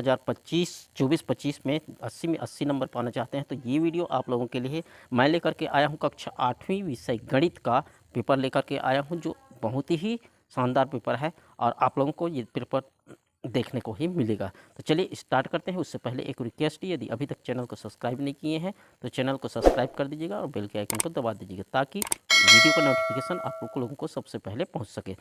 2025 24-25 में 80 में 80 नंबर पाना चाहते हैं तो ये वीडियो आप लोगों के लिए मैं लेकर के आया हूँ। कक्षा 8वीं विषय गणित का पेपर लेकर के आया हूँ, जो बहुत ही शानदार पेपर है और आप लोगों को ये पेपर देखने को ही मिलेगा। तो चलिए स्टार्ट करते हैं। उससे पहले एक रिक्वेस्ट है, यदि अभी तक चैनल को सब्सक्राइब नहीं किए हैं तो चैनल को सब्सक्राइब कर दीजिएगा और बेल के आइकन को दबा दीजिएगा ताकि वीडियो का नोटिफिकेशन आप लोगों को सबसे पहले पहुंच सके।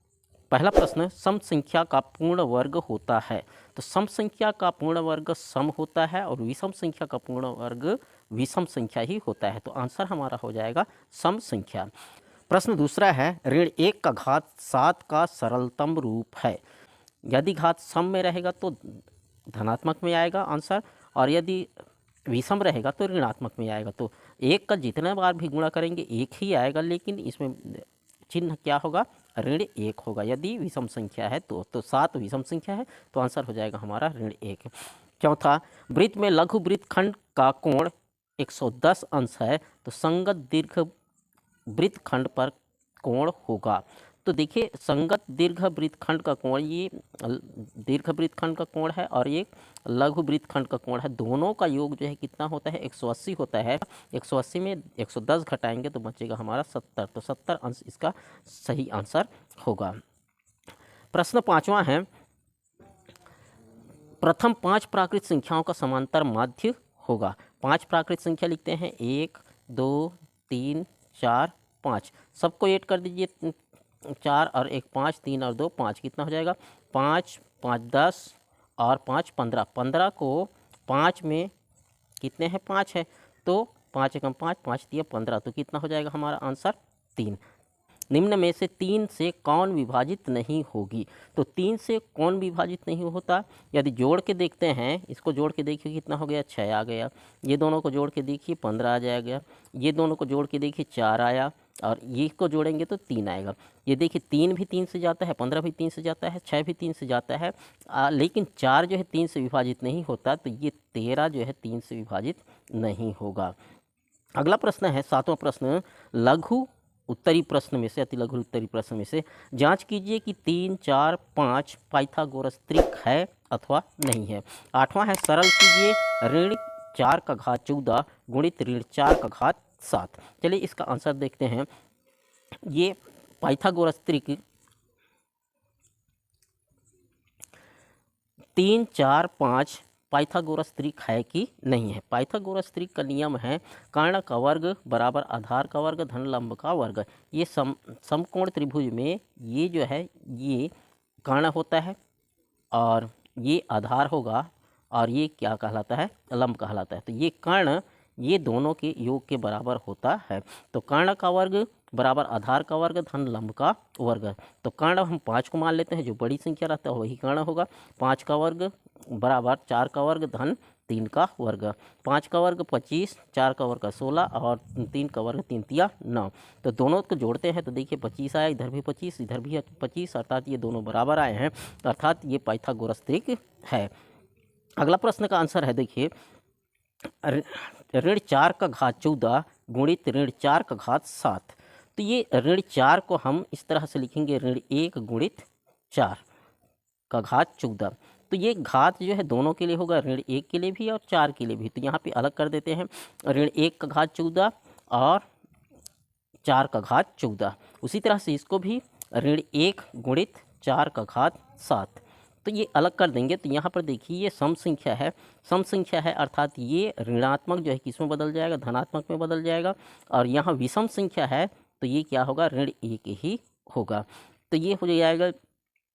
पहला प्रश्न, सम संख्या का पूर्ण वर्ग होता है। तो सम संख्या का पूर्ण वर्ग सम होता है और विषम संख्या का पूर्ण वर्ग विषम संख्या ही होता है। तो आंसर हमारा हो जाएगा सम संख्या। प्रश्न दूसरा है, ऋण 1 का घात 7 का सरलतम रूप है। यदि घात सम में रहेगा तो धनात्मक में आएगा आंसर, और यदि विषम रहेगा तो ऋणात्मक में आएगा। तो 1 का जितने बार भी गुणा करेंगे 1 ही आएगा, लेकिन इसमें चिन्ह क्या होगा, ऋण 1 होगा। यदि विषम संख्या है तो 7 विषम संख्या है तो आंसर हो जाएगा हमारा ऋण 1। चौथा, वृत्त में लघु वृत्तखंड का कोण 110 अंश है तो संगत दीर्घ वृत्तखंड पर कोण होगा। तो देखिए, संगत दीर्घ वृत्तखंड का कोण, ये दीर्घ वृत्तखंड का कोण है और ये लघु वृत्तखंड का कोण है। दोनों का योग जो है कितना होता है, 180 होता है। 180 में 110 घटाएंगे तो बचेगा हमारा 70। तो 70 अंश इसका सही आंसर होगा। प्रश्न पांचवा है, प्रथम 5 प्राकृत संख्याओं का समांतर माध्य होगा। 5 प्राकृत संख्या लिखते हैं, 1 2 3 4 5। सबको ऐड कर दीजिए, 4 और 1 5, 3 और 2 5, कितना हो जाएगा 5 5 10 और 5 15। 15 को 5 में कितने हैं, 5 है, तो 5 एकम 5, 5 तिया 15, तो कितना हो जाएगा हमारा आंसर 3। निम्न में से 3 से कौन विभाजित नहीं होगी। तो 3 से कौन विभाजित नहीं होता, यदि जोड़ के देखते हैं, इसको जोड़ के देखिए कितना हो गया, 6 आ गया। ये दोनों को जोड़ के देखिए 15 आ जाएगा। ये दोनों को जोड़ के देखिए 4 आया, और ये को जोड़ेंगे तो 3 आएगा। ये देखिए 3 भी 3 से जाता है, 15 भी 3 से जाता है, 6 भी 3 से जाता है, लेकिन 4 जो है 3 से विभाजित नहीं होता, तो ये 13 जो है 3 से विभाजित नहीं होगा। अगला प्रश्न है 7वां प्रश्न, लघु उत्तरी प्रश्न में से, अति लघु उत्तरी प्रश्न में से जांच कीजिए कि 3 4 5 पाइथागोरस त्रिक है अथवा नहीं है। 8वां है, सरल कीजिए ऋण 4 का घात 14 गुणित ऋण 4 का घात 7। चलिए इसका आंसर देखते हैं। ये पाइथागोरस त्रिक 3 4 5 पाइथागोरस त्रिक है कि नहीं है। पाइथागोरस त्रिक का नियम है, कर्ण का वर्ग बराबर आधार का वर्ग धन लंब का वर्ग। ये समकोण त्रिभुज में ये जो है ये कर्ण होता है और ये आधार होगा और ये क्या कहलाता है, लंब कहलाता है। तो ये कर्ण ये दोनों के योग के बराबर होता है। तो कर्ण का वर्ग बराबर आधार का वर्ग धन लंब का वर्ग। तो कर्ण हम 5 को मान लेते हैं, जो बड़ी संख्या रहता है वही कर्ण होगा। 5 का वर्ग बराबर 4 का वर्ग धन 3 का वर्ग। 5 का वर्ग 25, 4 का वर्ग 16 और 3 का वर्ग 3 तिया 9। तो दोनों को जोड़ते हैं तो देखिए 25 आया, इधर भी 25 इधर भी 25, अर्थात ये दोनों बराबर आए हैं, अर्थात ये पाइथागोरस त्रिक है। अगला प्रश्न का आंसर है, देखिए ऋण 4 का घात 14 गुणित ऋण 4 का घात 7। तो ये ऋण 4 को हम इस तरह से लिखेंगे, ऋण 1 गुणित 4 का घात 14। तो ये घात जो है दोनों के लिए होगा, ऋण 1 के लिए भी और 4 के लिए भी। तो यहाँ पे अलग कर देते हैं, ऋण 1 का घात 14 और 4 का घात 14। उसी तरह से इसको भी ऋण 1 गुणित 4 का घात 7, तो ये अलग कर देंगे। तो यहाँ पर देखिए ये सम संख्या है, सम संख्या है अर्थात ये ऋणात्मक जो है किसमें बदल जाएगा, धनात्मक में बदल जाएगा। और यहाँ विषम संख्या है तो ये क्या होगा, ऋण 1 ही होगा। तो ये हो जाएगा,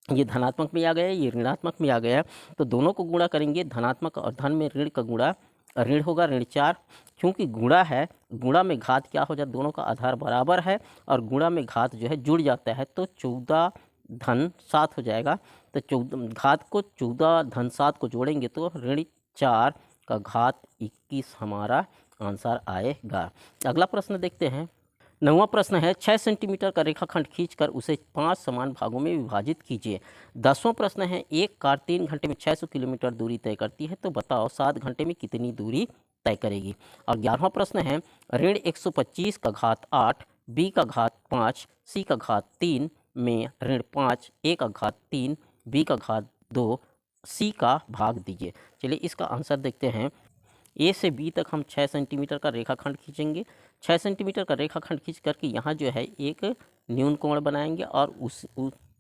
ये धनात्मक में आ गया, ये ऋणात्मक में आ गया। तो दोनों को गुणा करेंगे, धनात्मक और धन में ऋण का गुणा ऋण होगा ऋण 4। क्योंकि गुणा है, गुणा में घात क्या हो जाता, दोनों का आधार बराबर है और गुणा में घात जो है जुड़ जाता है, तो 14 धन 7 हो जाएगा। तो 14 घात को 14 धन 7 को जोड़ेंगे तो ऋण 4 का घात 21 हमारा आंसर आएगा। अगला प्रश्न देखते हैं। 9वां प्रश्न है, 6 सेंटीमीटर का रेखाखंड खींचकर उसे 5 समान भागों में विभाजित कीजिए। 10वां प्रश्न है, एक कार 3 घंटे में 600 किलोमीटर दूरी तय करती है, तो बताओ 7 घंटे में कितनी दूरी तय करेगी। और 11वां प्रश्न है, ऋण 125 का घात 8 बी का घात 5 सी का घात 3 में ऋण 5 ए का घात 3 बी का घात 2 सी का भाग दीजिए। चलिए इसका आंसर देखते हैं। ए से बी तक हम 6 सेंटीमीटर का रेखाखंड खींचेंगे। 6 सेंटीमीटर का रेखाखंड खींच करके यहाँ जो है एक न्यून कोण बनाएंगे और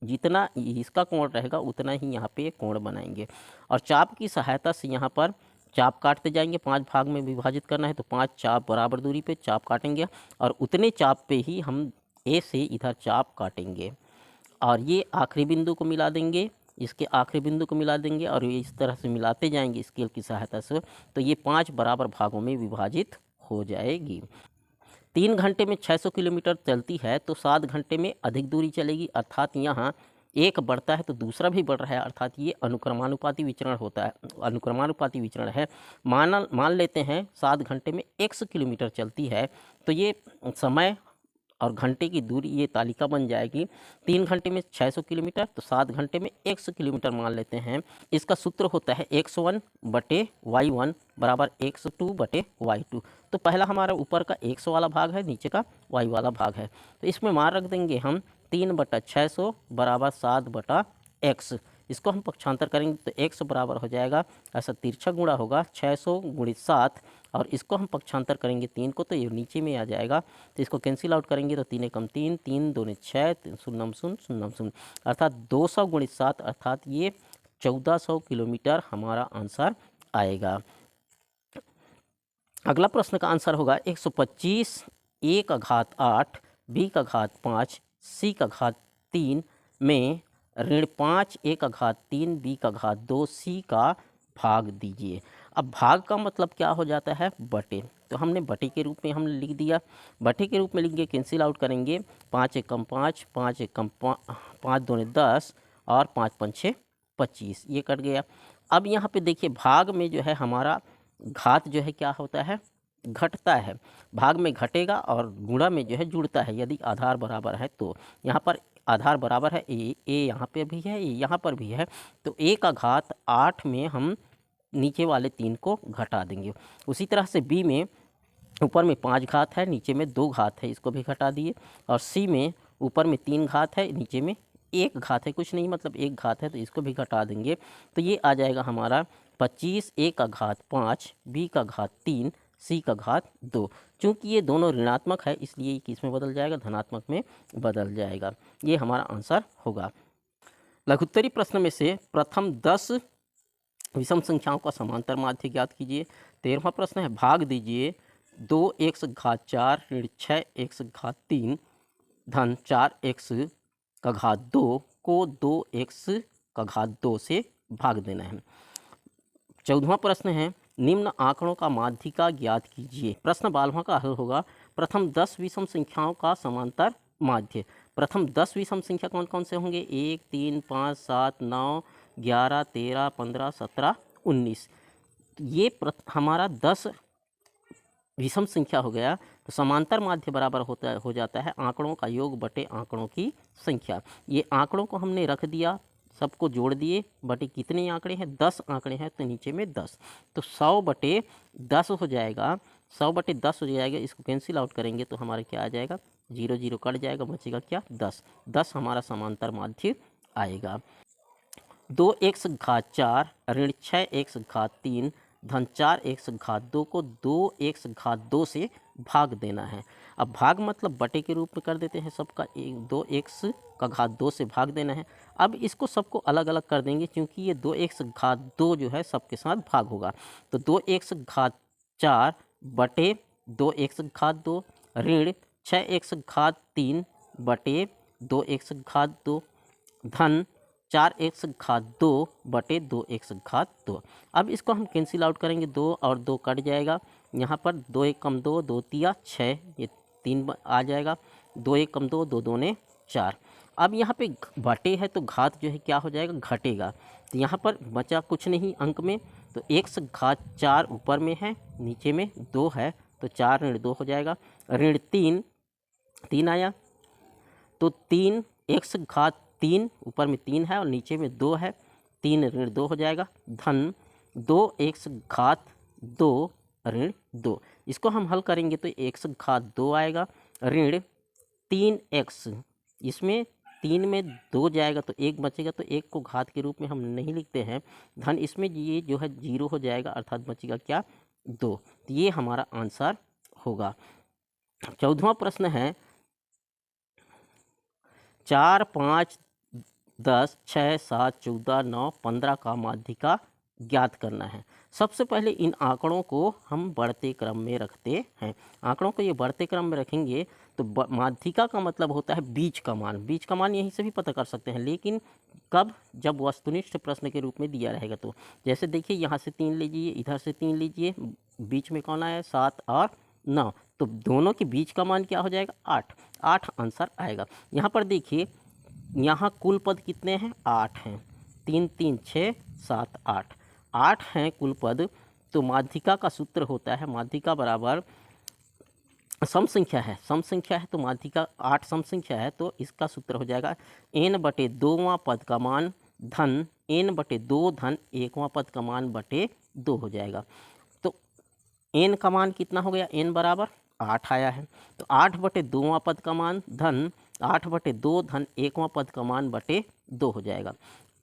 जितना इसका कोण रहेगा उतना ही यहाँ पे एक कोण बनाएंगे और चाप की सहायता से यहाँ पर चाप काटते जाएंगे। 5 भाग में विभाजित करना है तो 5 चाप बराबर दूरी पे चाप काटेंगे और उतने चाप पे ही हम ए से इधर चाप काटेंगे और ये आखिरी बिंदु को मिला देंगे, इसके आखिरी बिंदु को मिला देंगे और ये इस तरह से मिलाते जाएंगे स्केल की सहायता से, तो ये 5 बराबर भागों में विभाजित हो जाएगी। 3 घंटे में 600 किलोमीटर चलती है तो 7 घंटे में अधिक दूरी चलेगी, अर्थात यहाँ एक बढ़ता है तो दूसरा भी बढ़ रहा है, अर्थात ये अनुक्रमानुपाती विचरण होता है, अनुक्रमानुपाती विचरण है। मान लेते हैं 7 घंटे में 100 किलोमीटर चलती है तो ये समय और घंटे की दूरी ये तालिका बन जाएगी। 3 घंटे में 600 किलोमीटर तो 7 घंटे में 100 किलोमीटर मान लेते हैं। इसका सूत्र होता है x1/y1 बराबर x2/y2। तो पहला हमारा ऊपर का x वाला भाग है, नीचे का y वाला भाग है, तो इसमें मान रख देंगे हम 3/600 बराबर 7/x। इसको हम पक्षांतर करेंगे तो x बराबर हो जाएगा, ऐसा तिरछा गुणा होगा 600 गुणित 7 और इसको हम पक्षांतर करेंगे 3 को तो ये नीचे में आ जाएगा। तो इसको कैंसिल आउट करेंगे तो 3 एकम 3, 3 दूनी 6, 0 0 0 0 अर्थात 200 गुणित 7 अर्थात ये 1400 किलोमीटर हमारा आंसर आएगा। अगला प्रश्न का आंसर होगा 125 a का घात 8 b का घात 5 c का घात 3 में ऋण 5 a का घात 3 b का घात 2 c का भाग दीजिए। अब भाग का मतलब क्या हो जाता है, बटे, तो हमने बटे के रूप में हमने लिख दिया। बटे के रूप में लिख के कैंसिल आउट करेंगे, 5 एकम 5, 5 एकम 5 दूनी 10 और 5 पंछे 25, ये कट गया। अब यहाँ पे देखिए भाग में जो है हमारा घात जो है क्या होता है, घटता है, भाग में घटेगा और गुणा में जो है जुड़ता है यदि आधार बराबर है। तो यहाँ पर आधार बराबर है ए यहाँ पे भी है, ए यहाँ पर भी है, तो ए का घात 8 में हम नीचे वाले 3 को घटा देंगे। उसी तरह से बी में ऊपर में 5 घात है, नीचे में 2 घात है, इसको भी घटा दिए। और सी में ऊपर में 3 घात है, नीचे में 1 घात है, कुछ नहीं मतलब 1 घात है, तो इसको भी घटा देंगे। तो ये आ जाएगा हमारा 25 a का घात 5 b का घात 3 c का घात 2। चूँकि ये दोनों ऋणात्मक है इसलिए ये किस में बदल जाएगा, धनात्मक में बदल जाएगा। ये हमारा आंसर होगा। लघुत्तरी प्रश्न में से प्रथम 10 विषम संख्याओं का समांतर माध्य ज्ञात कीजिए। 13वां प्रश्न है, भाग दीजिए 2x घात 4 ऋण 6x घात 3 धन 4x का घात 2 को 2x का घात 2 से भाग देना है। 14वां प्रश्न है, निम्न आंकड़ों का माध्यिका ज्ञात कीजिए। प्रश्न 12वां का हल होगा, प्रथम 10 विषम संख्याओं का समांतर माध्य। प्रथम 10 विषम संख्या कौन कौन से होंगे, 1 3 5 7 9 11 13 15 17 19। ये हमारा 10 विषम संख्या हो गया। तो समांतर माध्य बराबर हो जाता है आंकड़ों का योग बटे आंकड़ों की संख्या। ये आंकड़ों को हमने रख दिया, सबको जोड़ दिए, बटे कितने आंकड़े हैं, 10 आंकड़े हैं, तो नीचे में 10, तो 100 बटे 10 हो जाएगा, 100 बटे 10 हो जाएगा। इसको कैंसिल आउट करेंगे तो हमारे क्या आ जाएगा, 0 0 कट जाएगा, बचेगा क्या, 10। 10 हमारा समांतर माध्य आएगा। 2x घात 4 ऋण 6x घात 3 धन 4x घात 2 को 2x घात 2 से भाग देना है। अब भाग मतलब बटे के रूप में कर देते हैं सबका, 2x का घात 2 से भाग देना है। अब इसको सबको अलग अलग कर देंगे क्योंकि ये 2x घात 2 जो है सबके साथ भाग होगा। तो 2x घात 4 बटे 2x घात 2 ऋण 6x घात 3 बटे 2x घात 2 धन 4x घात 2 बटे 2x घात 2। अब इसको हम कैंसिल आउट करेंगे, 2 और 2 कट जाएगा, यहाँ पर 2 एकम 2 2 तिया 6, ये 3 आ जाएगा, 2 एकम 2 2 दूने 4। अब यहाँ पे बटे है तो घात जो है क्या हो जाएगा, घटेगा, तो यहाँ पर बचा कुछ नहीं अंक में, तो x घात 4 ऊपर में है, नीचे में 2 है, तो 4 ऋण 2 हो जाएगा, ऋण 3 आया, तो 3 x घात 3 ऊपर में 3 है और नीचे में 2 है, 3 ऋण 2 हो जाएगा, धन 2x घात 2 ऋण 2। इसको हम हल करेंगे तो x घात 2 आएगा, ऋण 3x, इसमें 3 में 2 जाएगा तो 1 बचेगा, तो 1 को घात के रूप में हम नहीं लिखते हैं धन, इसमें ये जो है 0 हो जाएगा, अर्थात बचेगा क्या 2। तो ये हमारा आंसर होगा। 14वां प्रश्न है 4, 5, 10, 6, 7, 14, 9, 15 का माध्यिका ज्ञात करना है। सबसे पहले इन आंकड़ों को हम बढ़ते क्रम में रखते हैं। आंकड़ों को ये बढ़ते क्रम में रखेंगे तो माध्यिका का मतलब होता है बीच का मान। बीच का मान यहीं से भी पता कर सकते हैं, लेकिन कब, जब वस्तुनिष्ठ प्रश्न के रूप में दिया रहेगा। तो जैसे देखिए यहाँ से 3 लीजिए, इधर से 3 लीजिए, बीच में कौन आया 7 और 9, तो दोनों के बीच का मान क्या हो जाएगा 8। 8 आंसर आएगा। यहाँ पर देखिए यहाँ कुल पद कितने हैं 8 हैं, 3 3 6 7 8, 8 हैं कुल पद। तो माध्यिका का सूत्र होता है, माध्यिका बराबर सम संख्या है, सम संख्या है तो माध्यिका 8 सम संख्या है, तो इसका सूत्र हो जाएगा n बटे 2वां पद का मान धन n बटे 2 धन 1वां पद का मान बटे 2 हो जाएगा। तो n का मान कितना हो गया, n बराबर 8 आया है, तो 8 बटे 2वां पद का मान धन 8 बटे 2 धन 1वां पद का मान बटे 2 हो जाएगा।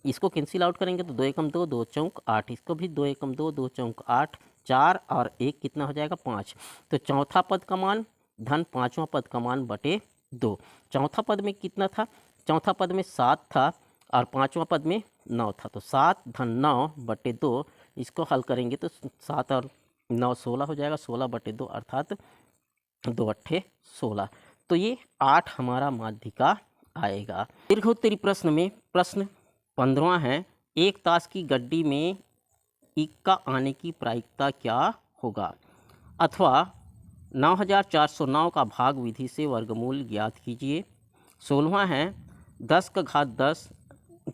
इसको कैंसिल आउट करेंगे तो 2 एकम 2, 2 चौक 8, इसको भी 2 एकम 2, 2 चौक 8, 4 और 1 कितना हो जाएगा 5। तो चौथा पद का मान धन 5वां पद का मान बटे 2। चौथा पद में कितना था, चौथा पद में 7 था और 5वां पद में 9 था, तो 7 धन 9 बटे 2, इसको हल करेंगे तो 7 और 9 16 हो जाएगा, 16 बटे 2 अर्थात 2 अट्ठे 16। तो ये 8 हमारा माध्यिका आएगा। दीर्घोत्तरी प्रश्न में प्रश्न 15वां है, एक ताश की गड्डी में इक्का आने की प्रायिकता क्या होगा, अथवा 9409 का भाग विधि से वर्गमूल ज्ञात कीजिए। 16वां है 10 का घात 10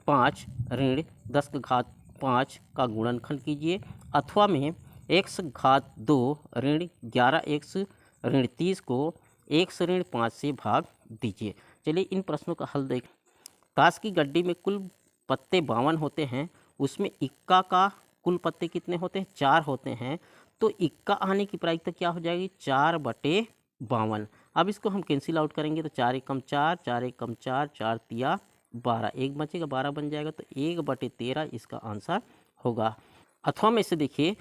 5 ऋण 10 का घात 5 का गुणनखंड कीजिए, अथवा में x घात 2 ऋण 11x ऋण 30 को x ऋण 5 से भाग दीजिए। चलिए इन प्रश्नों का हल देख। ताश की गड्डी में कुल पत्ते 52 होते हैं, उसमें इक्का का कुल पत्ते कितने होते हैं 4 होते हैं, तो इक्का आने की प्रायिकता क्या हो जाएगी 4 बटे 52। अब इसको हम कैंसिल आउट करेंगे तो 4 एकम 4, 4 एकम 4, 4 तिया 12, एक बचेगा 12 बन जाएगा, तो 1 बटे 13 इसका आंसर होगा। अथवा में से देखिए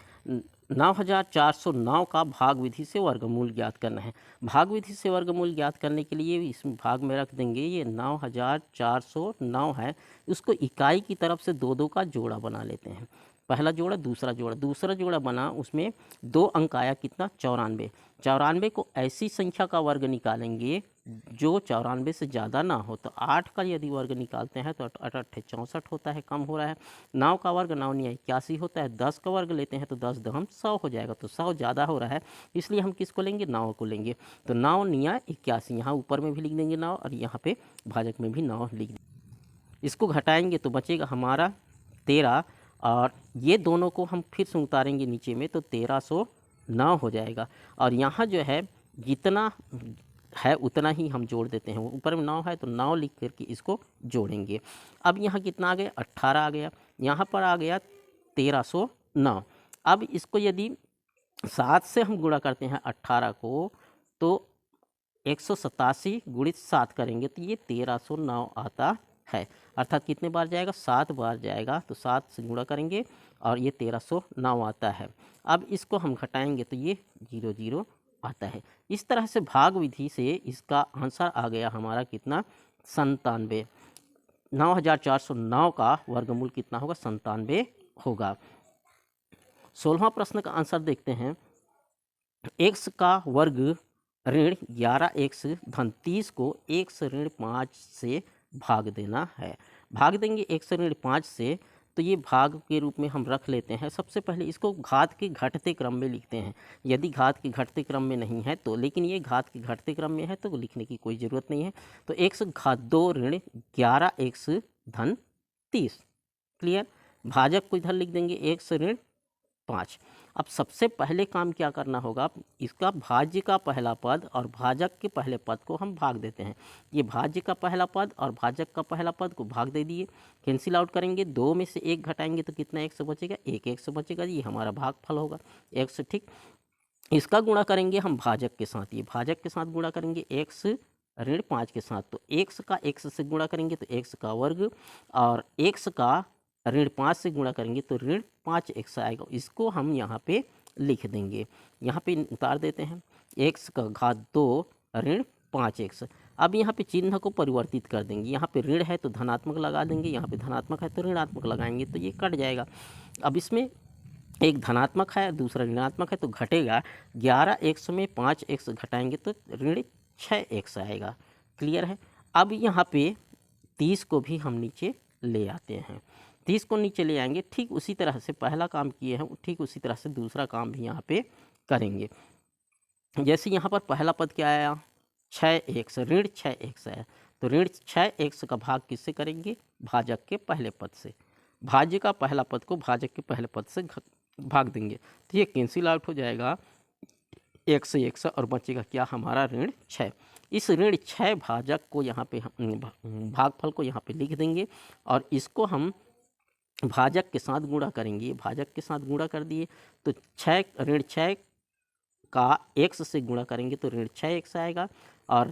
9409 का भाग विधि से वर्गमूल ज्ञात करना है। भाग विधि से वर्गमूल ज्ञात करने के लिए इस भाग में रख देंगे, ये 9409 है, उसको इकाई की तरफ से 2 2 का जोड़ा बना लेते हैं। पहला जोड़ा दूसरा जोड़ा, दूसरा जोड़ा बना, उसमें 2 अंक आया कितना 94। 94 को ऐसी संख्या का वर्ग निकालेंगे जो 94 से ज़्यादा ना हो। तो 8 का यदि वर्ग निकालते हैं तो 8 8 64 होता है, कम हो रहा है। 9 का वर्ग 9 9 81 होता है। 10 का वर्ग लेते हैं तो 10 दहम 100 हो जाएगा, तो 100 ज़्यादा हो रहा है, इसलिए हम किसको लेंगे 9 को लेंगे। तो 9 9 81, यहाँ ऊपर में भी लिख देंगे 9 और यहाँ पे भाजक में भी 9 लिख देंगे। इसको घटाएंगे तो बचेगा हमारा 13, और ये दोनों को हम फिर से उतारेंगे नीचे में तो 1309 हो जाएगा। और यहाँ जो है जितना है उतना ही हम जोड़ देते हैं, ऊपर में 9 है तो 9 लिख करके इसको जोड़ेंगे। अब यहाँ कितना आ गया 18 आ गया, यहाँ पर आ गया 1309। अब इसको यदि 7 से हम गुणा करते हैं 18 को, तो 187 गुणित 7 करेंगे तो ये 1309 आता है, अर्थात कितने बार जाएगा 7 बार जाएगा, तो 7 से गुणा करेंगे और ये 1309 आता है। अब इसको हम घटाएंगे तो ये 0 0 आता है। इस तरह से भाग विधि से इसका आंसर आ गया हमारा कितना 97। 9409 का वर्गमूल कितना होगा 97 होगा। 16वां प्रश्न का आंसर देखते हैं। x का वर्ग ऋण 11x धन 30 को x ऋण 5 से भाग देना है। भाग देंगे x ऋण 5 से, तो ये भाग के रूप में हम रख लेते हैं। सबसे पहले इसको घात के घटते क्रम में लिखते हैं, यदि घात के घटते क्रम में नहीं है तो, लेकिन ये घात के घटते क्रम में है तो लिखने की कोई ज़रूरत नहीं है। तो x घात 2 ऋण 11x धन 30, क्लियर। भाजक को इधर लिख देंगे x ऋण 5। अब सबसे पहले काम क्या करना होगा, इसका भाज्य का पहला पद और भाजक के पहले पद को हम भाग देते हैं। ये भाज्य का पहला पद और भाजक का पहला पद को भाग दे दिए, कैंसिल आउट करेंगे, 2 में से 1 घटाएंगे तो कितना x बचेगा 1 x बचेगा, ये हमारा भागफल होगा x, ठीक। इसका गुणा करेंगे हम भाजक के साथ, ये भाजक के साथ गुणा करेंगे x ऋण 5 के साथ, तो एक्स का एक्स से गुणा करेंगे तो एक्स का वर्ग, और एक्स का ऋण 5 से गुणा करेंगे तो ऋण 5x आएगा। इसको हम यहाँ पे लिख देंगे, यहाँ पे उतार देते हैं, एक्स का घात 2 ऋण 5x। अब यहाँ पे चिन्ह को परिवर्तित कर देंगे, यहाँ पे ऋण है तो धनात्मक लगा देंगे, यहाँ पे धनात्मक है तो ऋणात्मक लगाएंगे, तो ये कट जाएगा। अब इसमें एक धनात्मक है दूसरा ऋणात्मक है तो घटेगा, 11x में 5x घटाएंगे तो ऋण 6x आएगा। क्लियर है। अब यहाँ पे 30 को भी हम नीचे ले आते हैं, 30 को नीचे ले आएंगे, ठीक उसी तरह से पहला काम किए हैं ठीक उसी तरह से दूसरा काम भी यहाँ पे करेंगे। जैसे यहाँ पर पहला पद क्या आया, 6x, ऋण 6x है, तो ऋण 6x का भाग किससे करेंगे, भाजक के पहले पद से। भाज्य का पहला पद को भाजक के पहले पद से भाग देंगे तो ये कैंसिल आउट हो जाएगा, x से x और बचेगा क्या हमारा ऋण 6। इस ऋण 6 भाजक को यहाँ पे भागफल को यहाँ पे लिख देंगे और इसको हम भाजक के साथ गुणा करेंगे, भाजक के साथ गुणा कर दिए तो 6 ऋण 6 का x से गुणा करेंगे तो ऋण 6x आएगा, और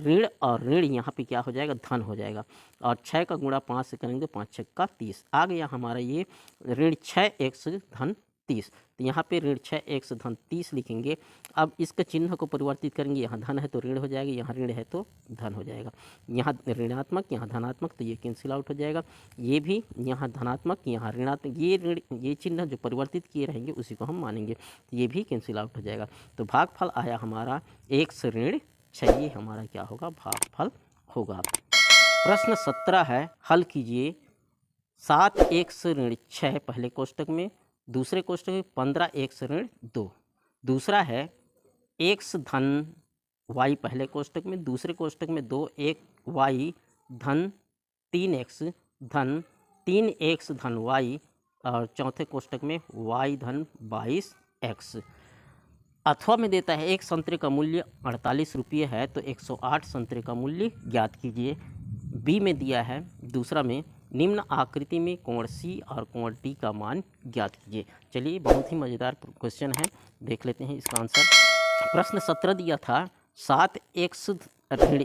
ऋण यहाँ पे क्या हो जाएगा, धन हो जाएगा, और 6 का गुणा 5 से करेंगे 5 6 का 30 आ गया हमारा ये ऋण 6x धन 30। तो यहाँ पे ऋण 6x धन 30 लिखेंगे। अब इसके चिन्ह को परिवर्तित करेंगे, यहाँ धन है तो ऋण हो जाएगा, यहाँ ऋण है तो धन हो जाएगा, यहाँ ऋणात्मक यहाँ धनात्मक, तो ये कैंसिल आउट हो जाएगा, ये भी यहाँ धनात्मक यहाँ ऋणात्मक, ये ऋण ये चिन्ह जो परिवर्तित किए रहेंगे उसी को हम मानेंगे, तो ये भी कैंसिल आउट हो जाएगा। तो भागफल आया हमारा x ऋण 6, ये हमारा क्या होगा, भागफल होगा। प्रश्न 17 है, हल कीजिए। 7x ऋण 6 पहले कोष्टक में, दूसरे कोष्टक में 15x ऋण 2। दूसरा है x धन y पहले कोष्टक में, दूसरे कोष्टक में 2y धन 3x धन 3x धन y, और चौथे कोष्टक में y धन 22x। अथवा में देता है एक संतरे का मूल्य 48 रुपये है तो 108 संतरे का मूल्य ज्ञात कीजिए। बी में दिया है, दूसरा में निम्न आकृति में कोण सी और कोण डी का मान ज्ञात कीजिए। चलिए बहुत ही मज़ेदार क्वेश्चन है, देख लेते हैं इसका आंसर। प्रश्न 17 दिया था, 7x ऋण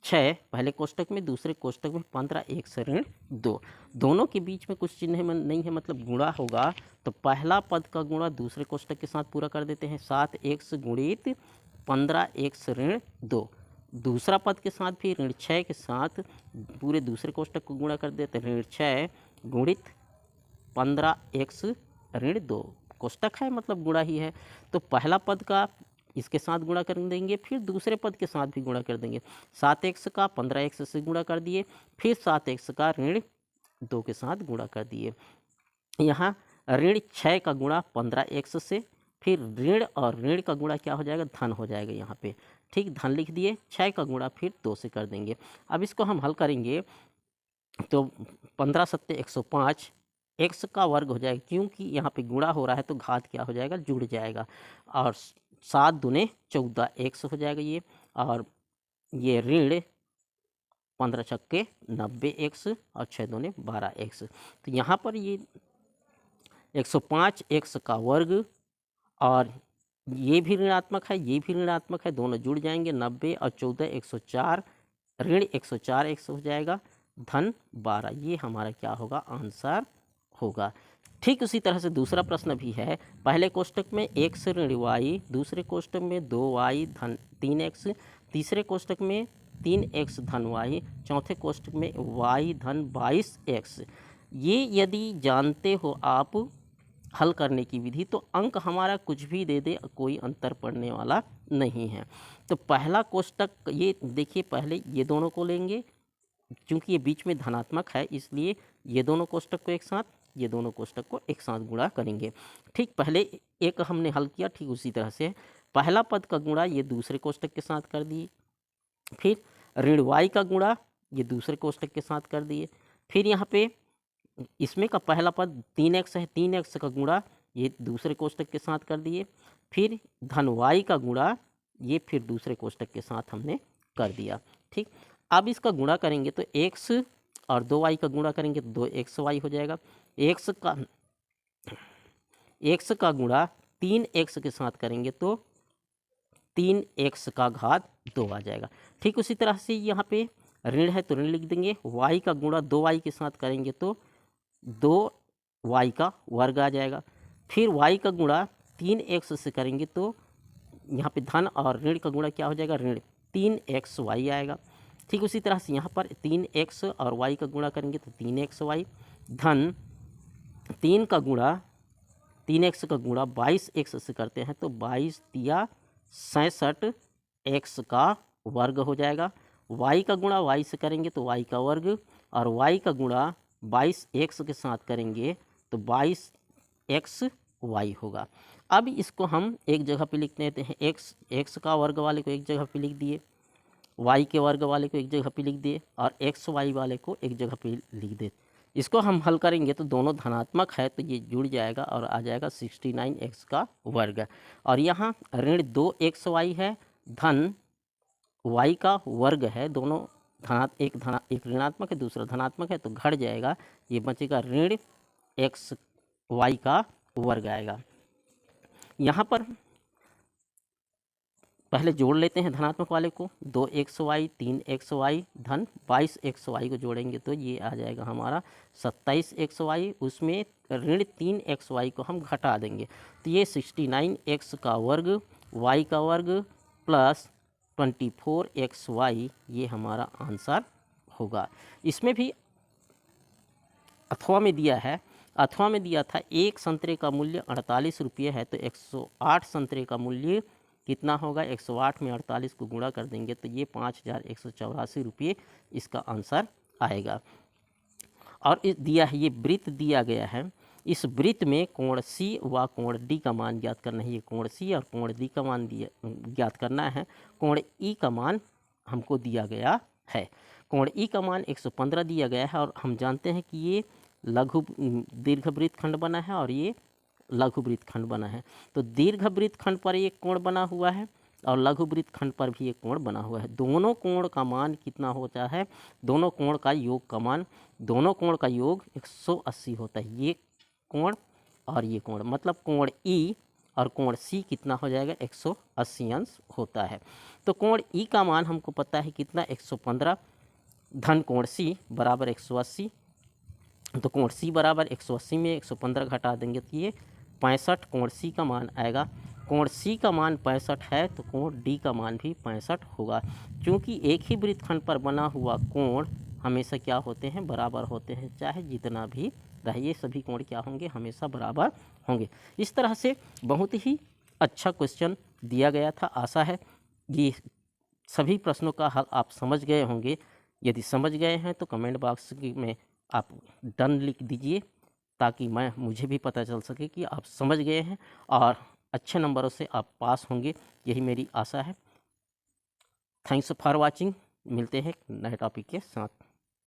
6 पहले कोष्टक में, दूसरे कोष्टक में 15x ऋण 2। दोनों के बीच में कुछ चिन्ह नहीं है, मतलब गुणा होगा, तो पहला पद का गुणा दूसरे कोष्टक के साथ पूरा कर देते हैं, 7x गुणित 15x ऋण 2। दूसरा पद के साथ भी ऋण 6 के साथ पूरे दूसरे कोष्टक को गुणा कर देते हैं, ऋण 6 गुणित 15x ऋण 2। कोष्टक है मतलब गुणा ही है, तो पहला पद का इसके साथ गुणा कर देंगे, फिर दूसरे पद के साथ भी गुणा कर देंगे। 7x का 15x से गुणा कर दिए, फिर 7x का ऋण 2 के साथ गुणा कर दिए। यहाँ ऋण 6 का गुणा 15x से, फिर ऋण और ऋण का गुणा क्या हो जाएगा, धन हो जाएगा यहाँ पे, ठीक, धन लिख दिए, 6 का गुणा फिर 2 से कर देंगे। अब इसको हम हल करेंगे तो 15 सत्ते 105, x का वर्ग हो जाएगा, क्योंकि यहाँ पे गुणा हो रहा है तो घात क्या हो जाएगा, जुड़ जाएगा, और 7 दूने 14 x हो जाएगा ये, और ये ऋण 15 छक्के 90x और 6 दूने 12x। तो यहाँ पर ये 105x का वर्ग, और ये भी ऋणात्मक है ये भी ऋणात्मक है, दोनों जुड़ जाएंगे, 90 और 14 104, ऋण 104x हो जाएगा, धन 12, ये हमारा क्या होगा, आंसर होगा। ठीक उसी तरह से दूसरा प्रश्न भी है, पहले कोष्टक में x ऋण y, दूसरे कोष्टक में 2y धन 3x, तीसरे कोष्टक में 3x धन y, चौथे कोष्टक में y धन 22x। ये यदि जानते हो आप हल करने की विधि तो अंक हमारा कुछ भी दे दे, कोई अंतर पड़ने वाला नहीं है। तो पहला कोष्टक ये देखिए, पहले ये दोनों को लेंगे, क्योंकि ये बीच में धनात्मक है इसलिए ये दोनों कोष्टक को एक साथ, ये दोनों कोष्टक को एक साथ गुणा करेंगे। ठीक, पहले एक हमने हल किया, ठीक उसी तरह से पहला पद का गुणा ये दूसरे कोष्टक के साथ कर दिए, फिर ऋण y का गुणा ये दूसरे कोष्टक के साथ कर दिए, फिर यहाँ पे इसमें का पहला पद 3x है, 3x का गुणा ये दूसरे कोष्टक के साथ कर दिए, फिर धन y का गुणा ये फिर दूसरे कोष्टक के साथ हमने कर दिया। ठीक, अब इसका गुणा करेंगे तो x और 2y का गुणा करेंगे तो 2xy हो जाएगा। x का गुणा 3x के साथ करेंगे तो 3x का घात 2 आ जाएगा। ठीक उसी तरह से यहाँ पे ऋण है तो ऋण लिख देंगे, y का गुणा 2y के साथ करेंगे तो 2y का वर्ग आ जाएगा। फिर y का गुणा 3x से करेंगे तो यहाँ पे धन और ऋण का गुणा क्या हो जाएगा, ऋण 3xy आएगा। ठीक उसी तरह से यहाँ पर 3x और y का गुणा करेंगे तो 3xy, धन 3x का गुणा 22x से करते हैं तो 22 तिया 66x का वर्ग हो जाएगा। y का गुणा y से करेंगे तो y का वर्ग, और y का गुणा 22x के साथ करेंगे तो 22xy होगा। अब इसको हम एक जगह पे लिख देते हैं, x का वर्ग वाले को एक जगह पे लिख दिए, y के वर्ग वाले को एक जगह पे लिख दिए और xy वाले को एक जगह पे लिख दे। इसको हम हल करेंगे तो दोनों धनात्मक है तो ये जुड़ जाएगा और आ जाएगा 69x का वर्ग। और यहाँ ऋण 2xy है, धन y का वर्ग है, दोनों एक ऋणात्मक है दूसरा धनात्मक है तो घट जाएगा, ये बचेगा ऋण xy का वर्ग आएगा। यहाँ पर पहले जोड़ लेते हैं धनात्मक वाले को, 2xy 3xy धन 22xy को जोड़ेंगे तो ये आ जाएगा हमारा 27xy, उसमें ऋण 3xy को हम घटा देंगे तो ये 69x का वर्ग y का वर्ग प्लस 24xy ये हमारा आंसर होगा। इसमें भी अथवा में दिया है, अथवा में दिया था एक संतरे का मूल्य 48 रुपये है तो 108 संतरे का मूल्य कितना होगा, 108 में 48 को गुणा कर देंगे तो ये 5184 रुपये इसका आंसर आएगा। और इस दिया है, ये वृत्त दिया गया है, इस वृत्त में कोण C व कोण D का मान ज्ञात करना है। ये कोण C और कोण D का मान ज्ञात करना है। कोण E का मान हमको दिया गया है, कोण E का मान 115 दिया गया है और हम जानते हैं कि ये लघु दीर्घ वृत्त खंड बना है और ये लघु वृत्त खंड बना है। तो दीर्घ वृत्त खंड पर एक कोण बना हुआ है और लघु वृत्त खंड पर भी एक कोण बना हुआ है। दोनों कोण का मान कितना होता है, दोनों कोण का योग का मान, दोनों कोण का योग 180 होता है। ये कोण और ये कोण, मतलब कोण E और कोण C कितना हो जाएगा, 180 अंश होता है। तो कोण E का मान हमको पता है कितना, 115 धन कोण C बराबर 180, तो कोण C बराबर 180 में 115 घटा देंगे तो ये 65 कोण C का मान आएगा। कोण C का मान 65 है तो कोण D का मान भी 65 होगा। क्योंकि एक ही वृत्तखंड पर बना हुआ कोण हमेशा क्या होते हैं, बराबर होते हैं, चाहे जितना भी रहे, ये सभी कोण क्या होंगे, हमेशा बराबर होंगे। इस तरह से बहुत ही अच्छा क्वेश्चन दिया गया था। आशा है ये सभी प्रश्नों का हल आप समझ गए होंगे। यदि समझ गए हैं तो कमेंट बॉक्स में आप डन लिख दीजिए ताकि मुझे भी पता चल सके कि आप समझ गए हैं और अच्छे नंबरों से आप पास होंगे, यही मेरी आशा है। थैंक्स फॉर वाचिंग, मिलते हैं नए टॉपिक के साथ।